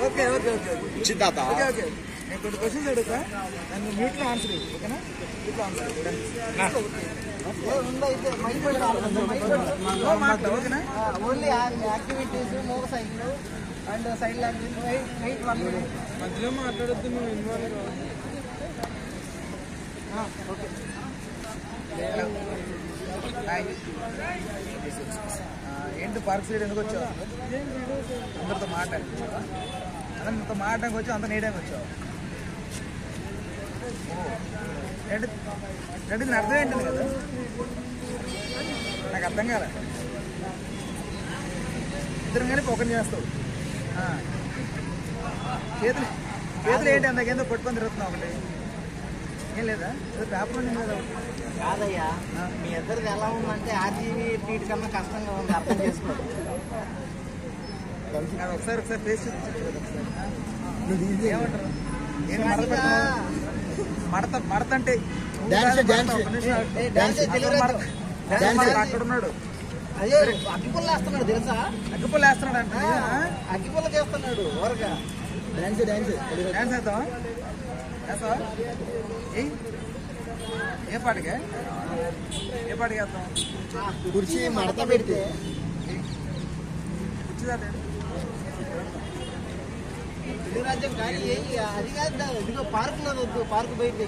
okay okay okay చిత్తాత okay okay నేను కొన్ని క్వశ్చన్స్ అడుగుతా నన్ను మ్యూట్లో ఆన్సర్ ఇవ్వు ఓకేనా మ్యూట్లో ఆన్సర్ ఓకేనా only activities move cycle and side language wait మధ్యలో మాట్లాడొద్దు నువ్వు ఇన్వాల్వ్ ఓకే ఏంటి పార్క్ సైడ్ ఎందుకు వచ్చావు అందరితో మాట్లాడుతున్నావా అందరితో మాట్లాడడానికి వచ్చావు అంత నేయడానికి వచ్చావు ఏంటి దీని అర్థం ఏంటిది కదా నాకు అర్థం కాలే ఇద్దరు కలిపి ఒకరిని చేస్తావు చేతులు ఏంటి అంతకేందో పట్టుకొని తిరుగుతున్నావు ఒకటి ఏం లేదా పేపర్ ఉంది కదా కాదయ్యా మీ ఇద్దరికి ఎలా ఉందంటే ఆర్జీబీ ట్రీట్ కన్నా కష్టంగా ఉంది అర్థం చేసుకోండి ఒకసారి ఫేస్ చూపించచ్చు కదా ఒకసారి ఏమంటారు ఏం మడత అంటే అక్కడ ఉన్నాడు అదే అగ్గిపుల్ల వేస్తున్నాడు తెలుసా అగ్గిపుల్ల వేస్తున్నాడు అంటే అగ్గిపుల్ల చేస్తున్నాడు ఓరగా డాన్స్ వేద్దామా వేస్తావా ఏ పాటకే వేద్దాం కుర్చీ మడత పెడితే కుర్చీ రాజ్యం కానీ అది కాదు ఇదిగో పార్కులో వద్దు పార్కు బయట